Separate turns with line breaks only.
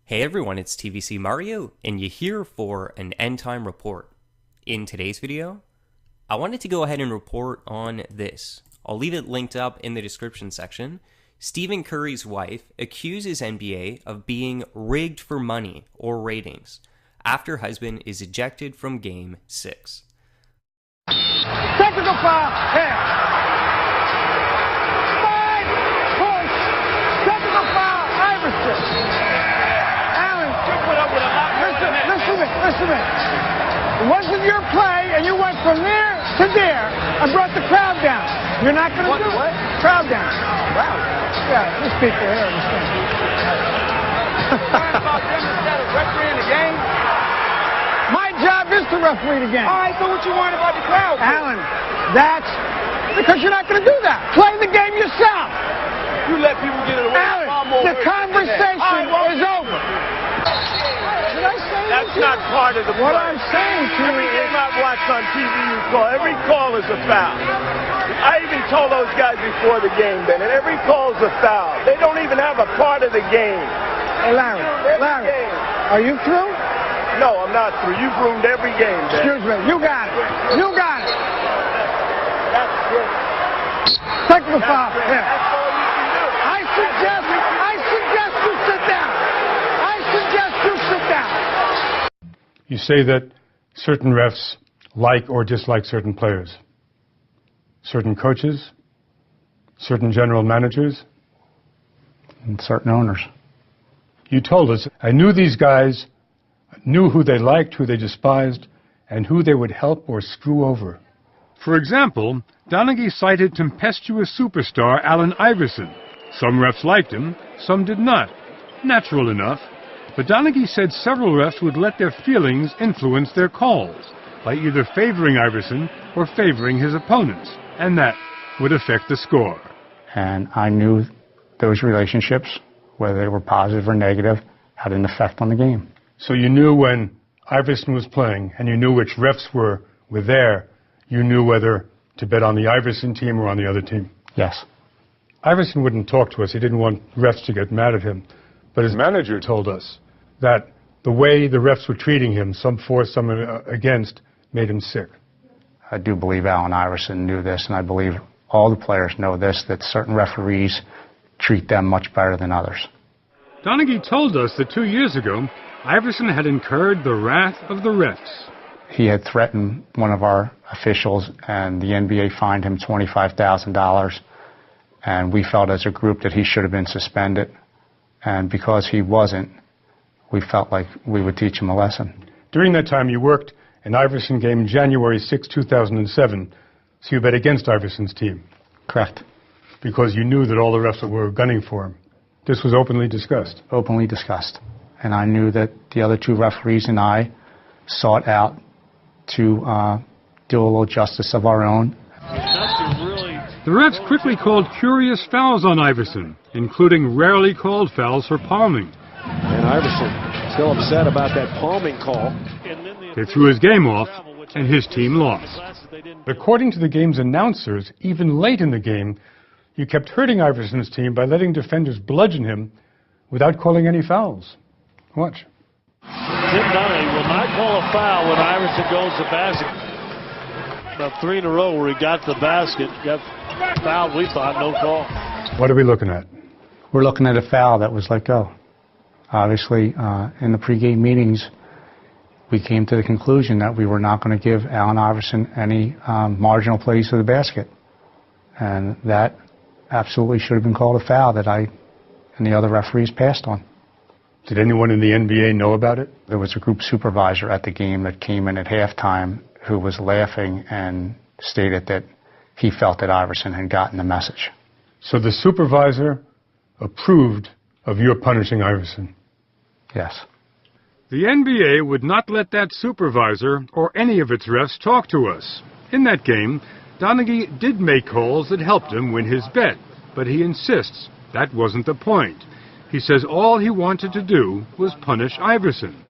Hey everyone, it's TVC Mario, and you're here for an End Time report. In today's video, I wanted to go ahead and report on this. I'll leave it linked up in the description section. Stephen Curry's wife accuses N.B.A. of being rigged for money or ratings after husband is ejected from Game 6.
Technical foul, here. Slide, push, technical foul, Iverson. Listen to me. It wasn't your play, and you went from there to there and brought the crowd down. You're not going to do it. Crowd down. Wow. Yeah, these people here understand. About them instead of refereeing the game? My job is to referee the game. All right, so what you worrying about the crowd? Alan, that's because you're not going to do that. Play the game yourself. You let people get it away. Alan, the conversation is over.
That's not part of the play.
What I'm saying to you
every game I've watched on TV, you call. Every call is a foul. I even told those guys before the game, Ben, and every call is a foul. They don't even have a part of the game.
Hey, Larry, are you through?
No, I'm not through. You've ruined every game, Ben.
Excuse me. You got it. You got it.
That's good.
Technical foul.
That's all you can do.
I suggest you sit down.
You say that certain refs like or dislike certain players, certain coaches, certain general managers,
and certain owners.
You told us, I knew these guys, knew who they liked, who they despised, and who they would help or screw over. For example, Donaghy cited tempestuous superstar Allen Iverson. Some refs liked him, some did not. Natural enough. But Donaghy said several refs would let their feelings influence their calls by either favoring Iverson or favoring his opponents, and that would affect the score.
And I knew those relationships, whether they were positive or negative, had an effect on the game.
So you knew when Iverson was playing, and you knew which refs were there, you knew whether to bet on the Iverson team or on the other team?
Yes.
Iverson wouldn't talk to us. He didn't want refs to get mad at him. But his manager told us that the way the refs were treating him, some for, some against, made him sick.
I do believe Allen Iverson knew this, and I believe all the players know this, that certain referees treat them much better than others.
Donaghy told us that 2 years ago, Iverson had incurred the wrath of the refs.
He had threatened one of our officials, and the N.B.A. fined him $25,000, and we felt as a group that he should have been suspended. And because he wasn't, we felt like we would teach him a lesson. During that time, you worked an Iverson game January 6, 2007, so you bet against Iverson's team. Correct. Because you knew that all the refs were gunning for him. This was openly discussed. Openly discussed. And I knew that the other two referees and I sought out to do a little justice of our own.
The refs quickly called curious fouls on Iverson, including rarely called fouls for palming.
And Iverson still upset about that palming call.
They threw his game off, and his team lost. According to the game's announcers, even late in the game, you kept hurting Iverson's team by letting defenders bludgeon him without calling any fouls. Watch.
Tim Donaghy will not call a foul when Iverson goes to basket. About 3 in a row where he got to the basket, got fouled, we thought, no call.
What are we looking at?
We're looking at a foul that was let go. Obviously, in the pregame meetings, we came to the conclusion that we were not going to give Allen Iverson any marginal plays to the basket. And that absolutely should have been called a foul that I and the other referees passed on.
Did anyone in the N.B.A. know about it?
There was a group supervisor at the game that came in at halftime who was laughing and stated that he felt that Iverson had gotten the message.
So the supervisor approved of your punishing Iverson?
Yes.
The N.B.A. would not let that supervisor or any of its refs talk to us. In that game, Donaghy did make calls that helped him win his bet, but he insists that wasn't the point. He says all he wanted to do was punish Iverson.